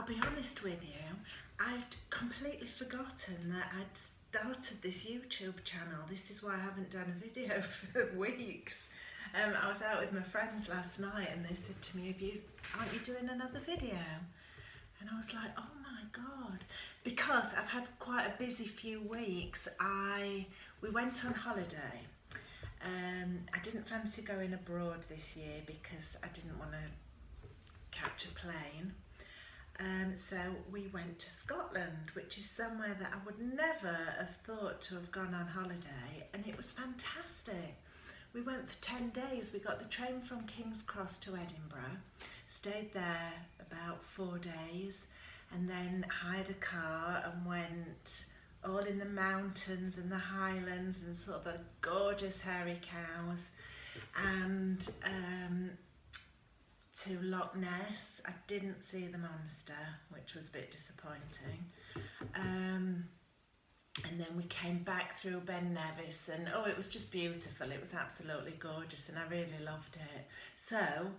be honest with you, I'd completely forgotten that I'd started this YouTube channel. This is why I haven't done a video for weeks. I was out with my friends last night and they said to me, aren't you doing another video? And I was like, oh my God. Because I've had quite a busy few weeks. We went on holiday. I didn't fancy going abroad this year because I didn't want to catch a plane. So we went to Scotland, which is somewhere that I would never have thought to have gone on holiday, and it was fantastic. We went for 10 days. We got the train from King's Cross to Edinburgh, stayed there about 4 days, and then hired a car and went all in the mountains and the Highlands and sort of the gorgeous hairy cows, and to Loch Ness. I didn't see the monster, which was a bit disappointing. And then we came back through Ben Nevis, and oh, it was just beautiful. It was absolutely gorgeous and I really loved it. So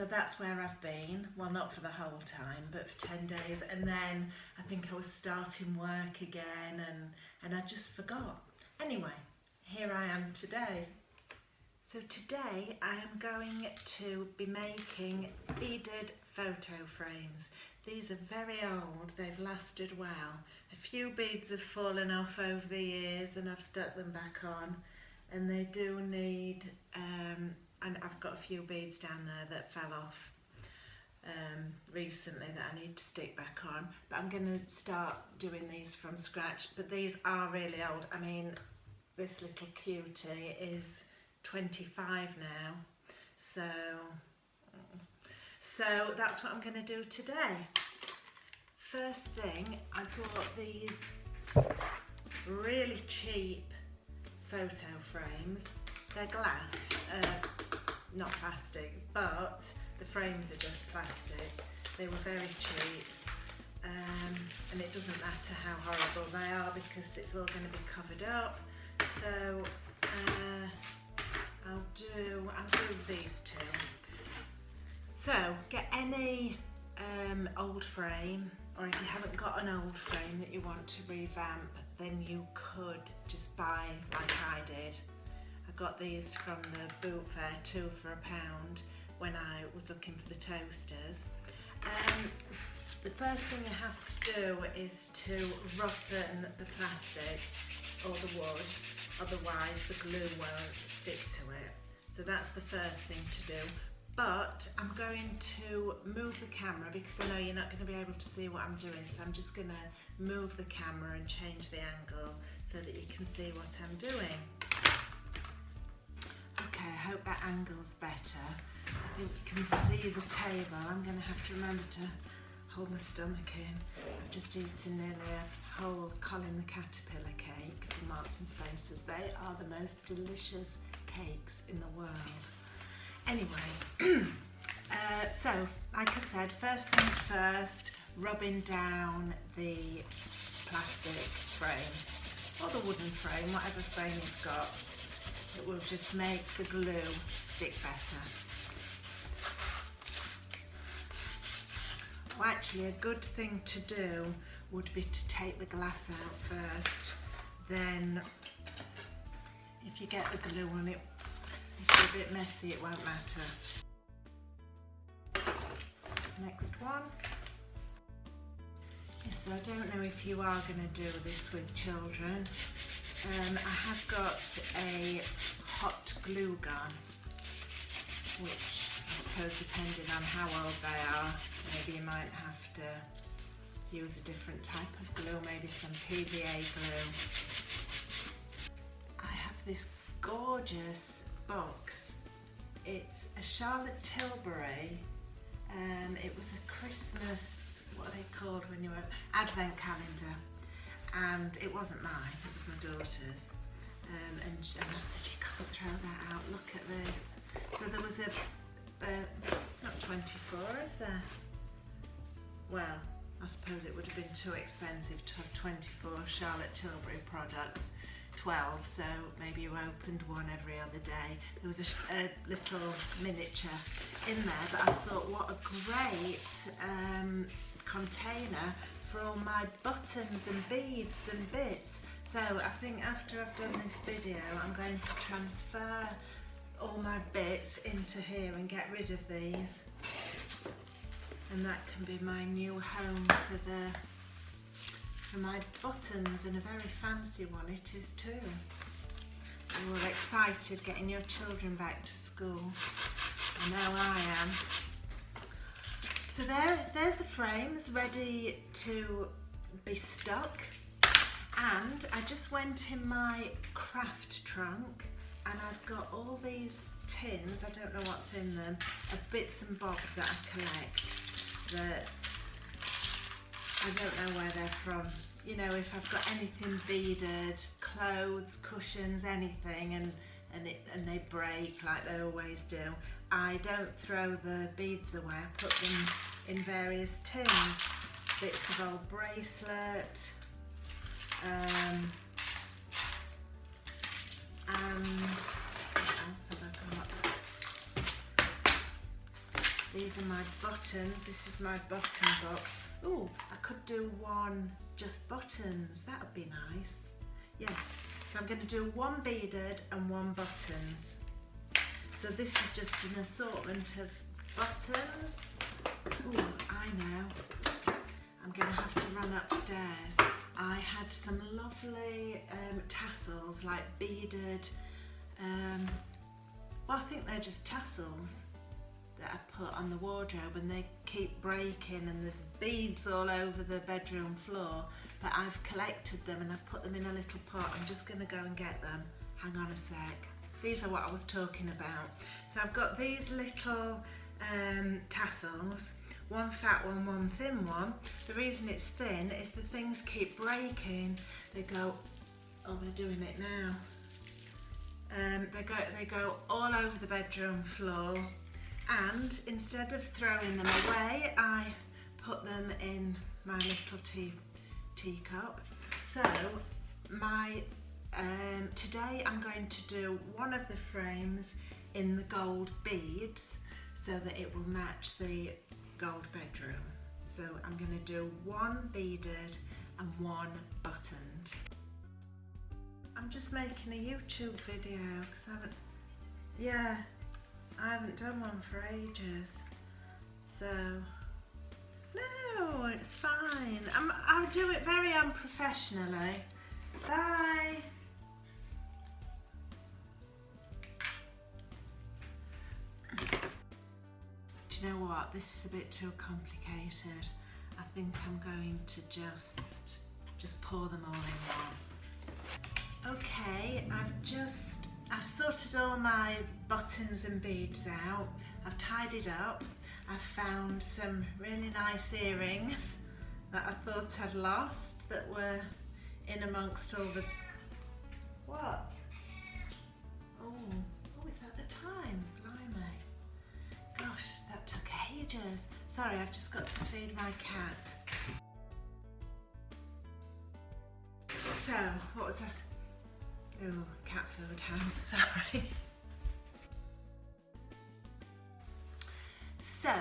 that's where I've been. Well, not for the whole time, but for 10 days. And then I think I was starting work again and I just forgot. Anyway, here I am today. So today I am going to be making beaded photo frames. These are very old, they've lasted well. A few beads have fallen off over the years and I've stuck them back on, and they do need, and I've got a few beads down there that fell off recently that I need to stick back on, but I'm going to start doing these from scratch. But these are really old. I mean, this little cutie is 25 now, so that's what I'm going to do today. First thing, I bought these really cheap photo frames. They're glass, not plastic, but the frames are just plastic. They were very cheap, and it doesn't matter how horrible they are because it's all going to be covered up. So I'll do these two. So get any old frame, or if you haven't got an old frame that you want to revamp, then you could just buy like I did. I got these from the boot fair, 2 for £1, when I was looking for the toasters. The first thing you have to do is to roughen the plastic or the wood, otherwise the glue won't stick to it. So that's the first thing to do. But I'm going to move the camera because I know you're not going to be able to see what I'm doing, so I'm just going to move the camera and change the angle so that you can see what I'm doing. Okay, I hope that angle's better. I think you can see the table. I'm going to have to remember to hold my stomach in. I've just eaten nearly a whole Colin the Caterpillar cake from Marks and Spencer's. They are the most delicious cakes in the world. Anyway, so like I said, first things first, rubbing down the plastic frame or the wooden frame, whatever frame you've got. It will just make the glue stick better. Well, actually a good thing to do would be to take the glass out first. Then if you get the glue on it, if it's a bit messy, it won't matter. Next one. Yes, I don't know if you are going to do this with children. I have got a hot glue gun, which I suppose depending on how old they are, maybe you might have to use a different type of glue, maybe some PVA glue. I have this gorgeous box. It's a Charlotte Tilbury. It was a Christmas, what are they called when you have advent calendar, and it wasn't mine, it was my daughter's. And I said, you can't throw that out, look at this. So there was it's not 24, is there? Well, I suppose it would have been too expensive to have 24 Charlotte Tilbury products. 12, so maybe you opened one every other day. There was a little miniature in there, but I thought what a great container for all my buttons and beads and bits. So I think after I've done this video, I'm going to transfer all my bits into here and get rid of these. And that can be my new home for my buttons, and a very fancy one it is too. You're all excited getting your children back to school. I know I am. So there's the frames ready to be stuck. And I just went in my craft trunk and I've got all these tins, I don't know what's in them, of bits and bobs that I collect that I don't know where they're from. You know, if I've got anything beaded, clothes, cushions, anything, and they break like they always do, I don't throw the beads away, I put them in various tins. Bits of old bracelet, and what else have I got? These are my buttons. This is my button box. Ooh, I could do one just buttons. That would be nice. Yes, so I'm going to do one beaded and one buttons. So this is just an assortment of buttons. Ooh, I know. I'm going to have to run upstairs. I had some lovely tassels, like beaded, well, I think they're just tassels that I put on the wardrobe, and they keep breaking and there's beads all over the bedroom floor, but I've collected them and I've put them in a little pot. I'm just going to go and get them. Hang on a sec. These are what I was talking about. So I've got these little tassels, one fat one, one thin one. The reason it's thin is the things keep breaking. They go, oh, they're doing it now. They go all over the bedroom floor, and instead of throwing them away, I put them in my little teacup. So today I'm going to do one of the frames in the gold beads so that it will match the gold bedroom. So I'm going to do one beaded and one buttoned. I'm just making a YouTube video because I haven't done one for ages. So no, it's fine. I'll do it very unprofessionally. Bye. Do you know what? This is a bit too complicated. I think I'm going to just pour them all in one. Okay, I sorted all my buttons and beads out. I've tidied up. I've found some really nice earrings that I thought I'd lost that were in amongst all the... What? Oh, is that the time? Blimey. Gosh, that took ages. Sorry, I've just got to feed my cat. So, what was that? Oh, cat food hand, sorry. So,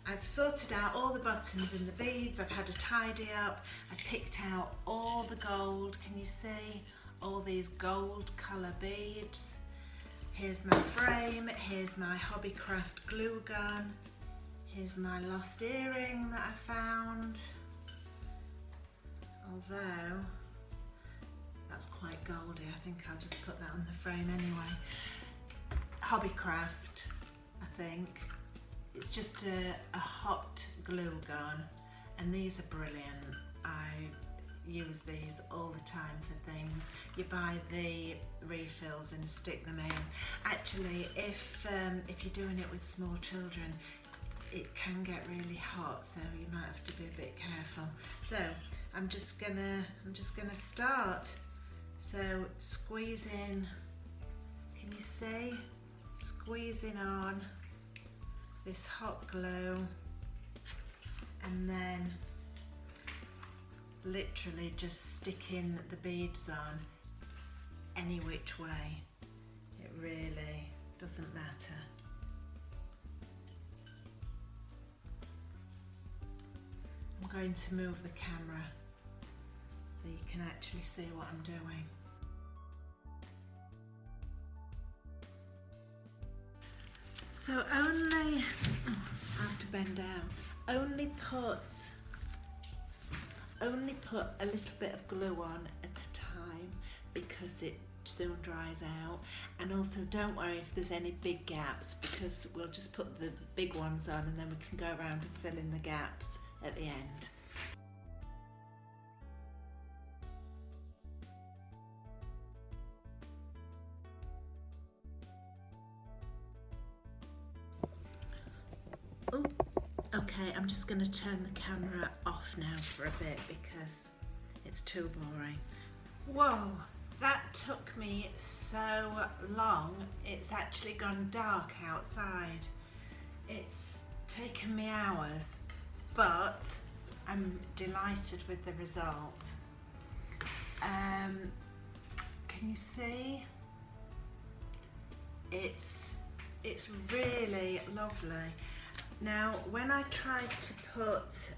I've sorted out all the buttons and the beads, I've had a tidy up, I've picked out all the gold, can you see? All these gold colour beads. Here's my frame, here's my Hobbycraft glue gun, here's my lost earring that I found. Although, that's quite goldy, I think I'll just put that on the frame anyway. Hobbycraft, I think. It's just a hot glue gun, and these are brilliant. I use these all the time for things. You buy the refills and stick them in. Actually, if you're doing it with small children, it can get really hot, so you might have to be a bit careful. So I'm just gonna start. So squeeze in, can you see? Squeezing on this hot glue, and then literally just sticking the beads on any which way. It really doesn't matter. I'm going to move the camera so you can actually see what I'm doing. So only, I have to bend down, only put a little bit of glue on at a time because it soon dries out, and also don't worry if there's any big gaps because we'll just put the big ones on and then we can go around and fill in the gaps at the end. Oh, okay, I'm just going to turn the camera off now for a bit because it's too boring. Whoa, that took me so long. It's actually gone dark outside. It's taken me hours, but I'm delighted with the result. Can you see? It's really lovely. Now, when I tried to put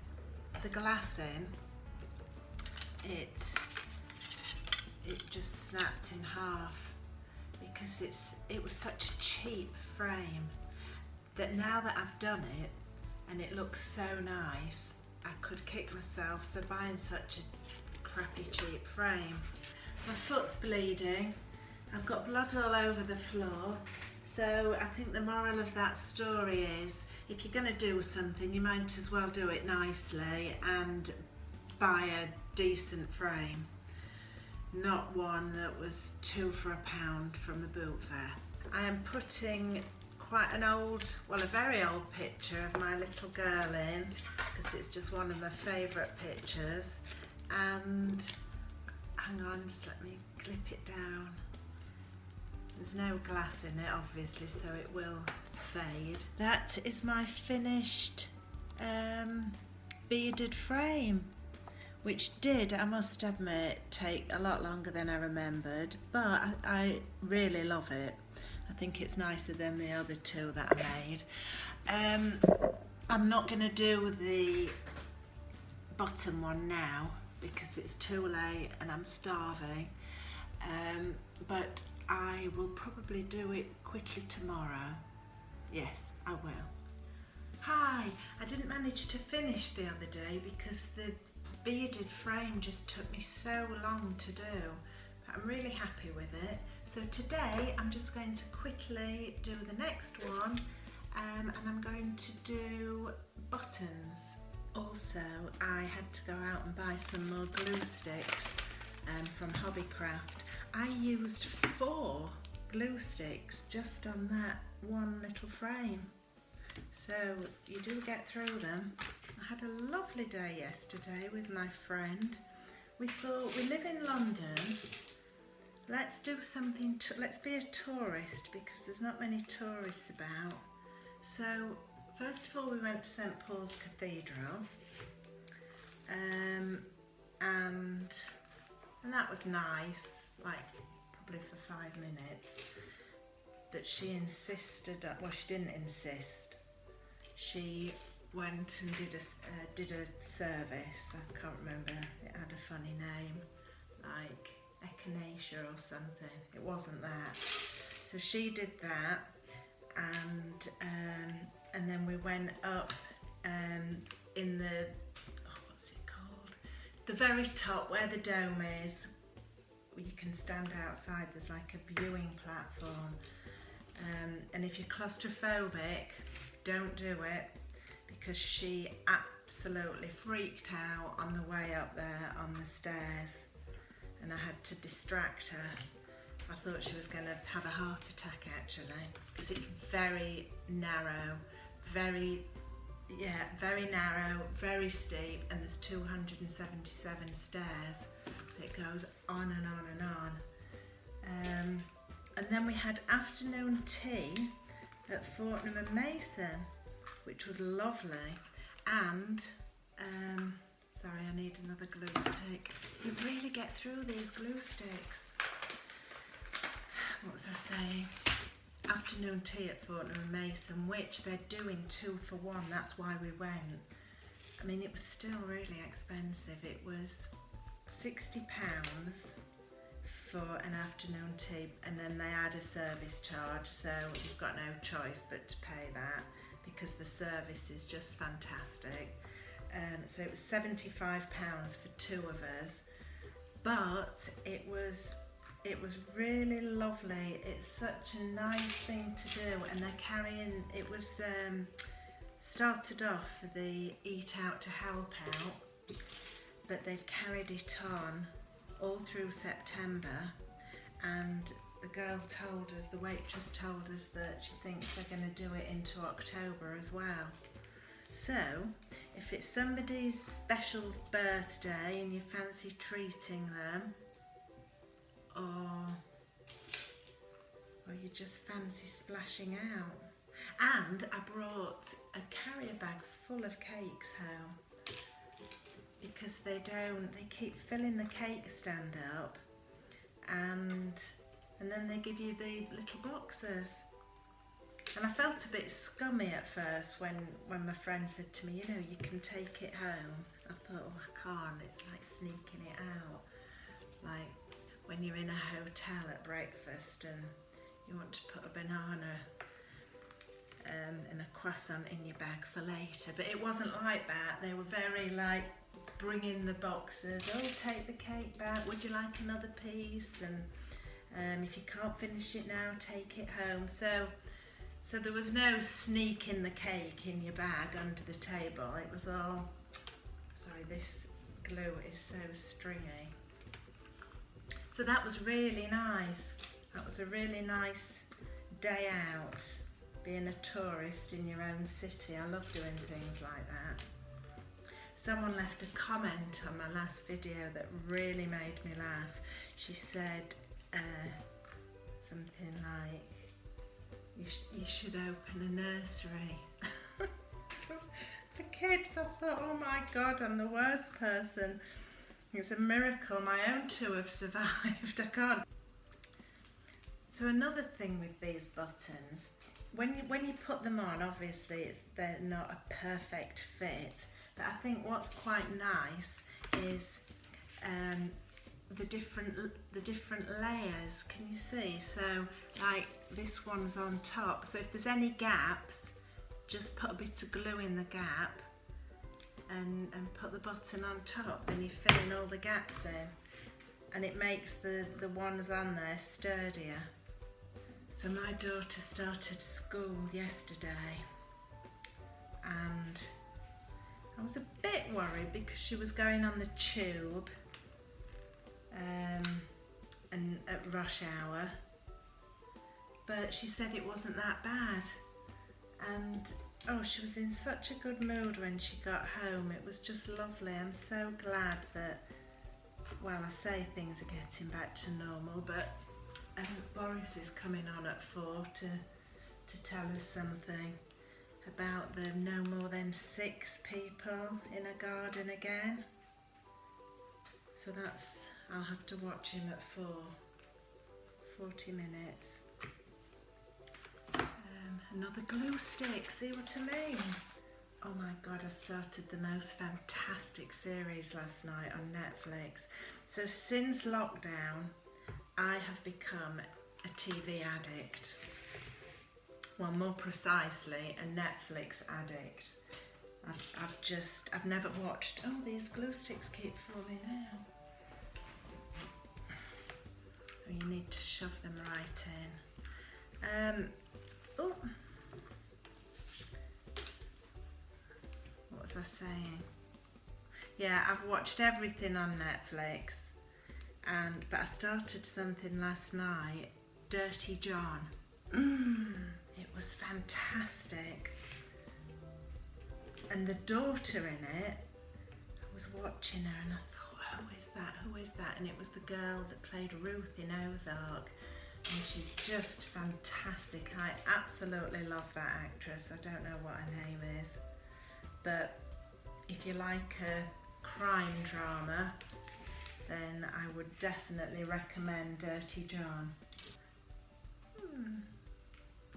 the glass in, it just snapped in half because it was such a cheap frame that now that I've done it and it looks so nice, I could kick myself for buying such a crappy cheap frame. My foot's bleeding, I've got blood all over the floor, so I think the moral of that story is if you're going to do something, you might as well do it nicely and buy a decent frame, not one that was £2 for £1 from a boot fair. I am putting quite an old, well, a very old picture of my little girl in because it's just one of my favourite pictures, and hang on, just let me clip it down. There's no glass in it obviously, so it will fade. That is my finished beaded frame, which did, I must admit, take a lot longer than I remembered, but I really love it. I think it's nicer than the other two that I made. I'm not going to do the bottom one now because it's too late and I'm starving, but I will probably do it quickly tomorrow. Yes, I will. Hi, I didn't manage to finish the other day because the beaded frame just took me so long to do. I'm really happy with it. So today I'm just going to quickly do the next one, and I'm going to do buttons. Also, I had to go out and buy some more glue sticks from Hobbycraft. I used 4 glue sticks just on that one little frame. So you do get through them. I had a lovely day yesterday with my friend. We thought, we live in London, let's do something, let's be a tourist because there's not many tourists about. So first of all we went to St Paul's Cathedral, and that was nice, like probably for 5 minutes, but she insisted, well, she didn't insist, she went and did a service. I can't remember, it had a funny name, like echinacea or something. It wasn't that. So she did that, and then we went up in the, what's it called? The very top where the dome is. You can stand outside, there's like a viewing platform. And if you're claustrophobic, don't do it, because she absolutely freaked out on the way up there on the stairs, and I had to distract her. I thought she was going to have a heart attack actually, because it's very narrow, very narrow, very steep, and there's 277 stairs, so it goes on and on and on. And then we had afternoon tea at Fortnum and Mason, which was lovely, and sorry, I need another glue stick. You really get through these glue sticks. What was I saying? Afternoon tea at Fortnum and Mason, which they're doing 2 for 1, that's why we went. I mean, it was still really expensive. It was £60 for an afternoon tea, and then they add a service charge, so you've got no choice but to pay that because the service is just fantastic. So it was £75 for two of us, but it was really lovely. It's such a nice thing to do, and they're carrying, it was started off for the Eat Out to Help Out, but they've carried it on all through September, and the girl told us, the waitress told us that she thinks they're going to do it into October as well. So if it's somebody's special's birthday and you fancy treating them, or you just fancy splashing out. And I brought a carrier bag full of cakes home, because they keep filling the cake stand up, and then they give you the little boxes. And I felt a bit scummy at first when my friend said to me, you know, you can take it home. I thought, oh, I can't, it's like sneaking it out. Like when you're in a hotel at breakfast and you want to put a banana and a croissant in your bag for later. But it wasn't like that. They were very like, bring in the boxes, oh, take the cake back, would you like another piece? And if you can't finish it now, take it home. So there was no sneaking the cake in your bag under the table. It was all, sorry, this glue is so stringy. So that was really nice. That was a really nice day out, being a tourist in your own city. I love doing things like that. Someone left a comment on my last video that really made me laugh. She said something like, you should open a nursery for kids. I thought, oh my God, I'm the worst person. It's a miracle my own two have survived. I can't. So another thing with these buttons, when you put them on, obviously they're not a perfect fit, but I think what's quite nice is the different layers. Can you see? So like this one's on top, so if there's any gaps, just put a bit of glue in the gap and put the button on top, then you fill in all the gaps in, and it makes the ones on there sturdier. So my daughter started school yesterday, and I was a bit worried because she was going on the tube and at rush hour, but she said it wasn't that bad, and oh, she was in such a good mood when she got home. It was just lovely. I'm so glad that, well, I say things are getting back to normal, but Boris is coming on at 4 to tell us something about the no more than 6 people in a garden again. So that's, I'll have to watch him at 40 minutes. Another glue stick, see what I mean? Oh my God, I started the most fantastic series last night on Netflix. So since lockdown, I have become a TV addict. Well, more precisely, a Netflix addict. I've never watched, oh, these glue sticks keep falling out. Oh, you need to shove them right in. Oh, what was I saying? Yeah, I've watched everything on Netflix, but I started something last night, Dirty John. It was fantastic. And the daughter in it, I was watching her and I thought, who is that? Who is that? And it was the girl that played Ruth in Ozark. And she's just fantastic. I absolutely love that actress. I don't know what her name is. But if you like a crime drama, then I would definitely recommend Dirty John.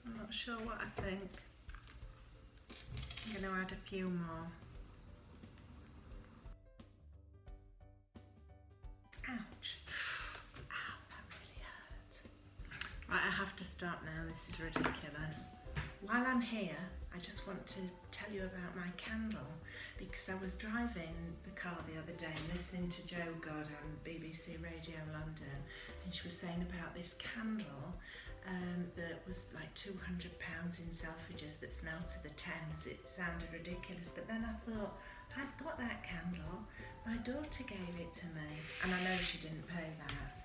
I'm not sure what I think. I'm going to add a few more. Right, I have to stop now, this is ridiculous. While I'm here, I just want to tell you about my candle, because I was driving the car the other day and listening to Joe God on BBC Radio London, and she was saying about this candle that was like £200 in Selfridges that smelled to the Thames. It sounded ridiculous, but then I thought, I've got that candle, my daughter gave it to me, and I know she didn't pay that.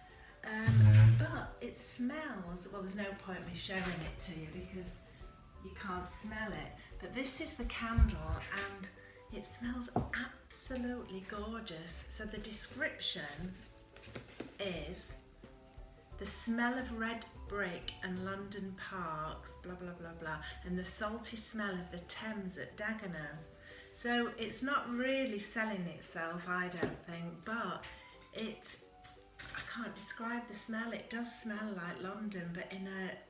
But it smells, well, there's no point me showing it to you because you can't smell it, but this is the candle and it smells absolutely gorgeous. So the description is the smell of red brick and London parks, blah blah blah blah, and the salty smell of the Thames at Dagenham. So it's not really selling itself, I don't think, but I can't describe the smell. It does smell like London, but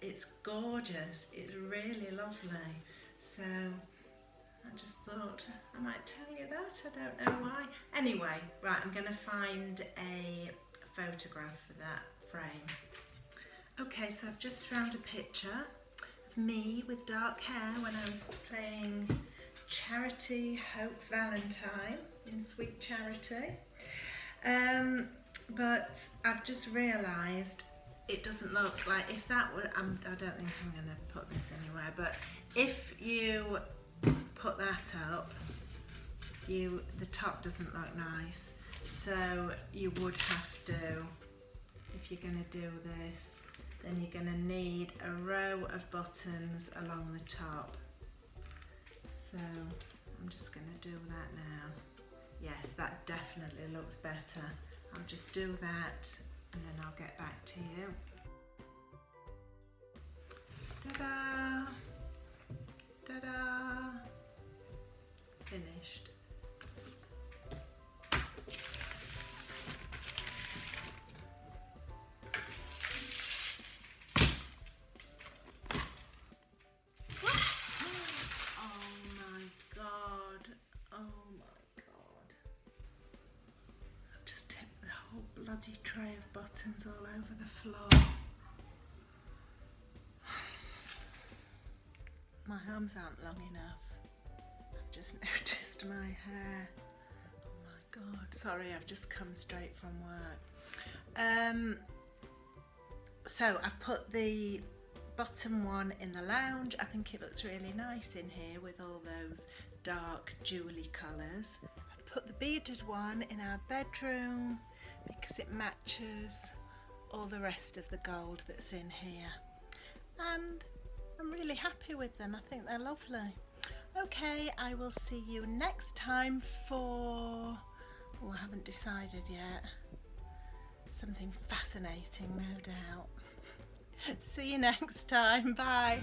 it's gorgeous. It's really lovely. So I just thought I might tell you that. I don't know why. Anyway, right, I'm going to find a photograph for that frame. Okay, so I've just found a picture of me with dark hair when I was playing Charity Hope Valentine in Sweet Charity. But I've just realised it doesn't look like, if that were, I don't think I'm going to put this anywhere, but if you put that up, the top doesn't look nice. So you would have to, if you're going to do this, then you're going to need a row of buttons along the top. So I'm just going to do that now. Yes, that definitely looks better. I'll just do that and then I'll get back to you. Ta-da! Ta-da! Finished. Bloody tray of buttons all over the floor. My arms aren't long enough. I've just noticed my hair. Oh my god, sorry, I've just come straight from work. So I've put the bottom one in the lounge. I think it looks really nice in here with all those dark jewellery colours. I've put the beaded one in our bedroom because it matches all the rest of the gold that's in here, and I'm really happy with them. I think they're lovely. Okay, I will see you next time for, oh, I haven't decided yet, something fascinating, no doubt. See you next time, bye.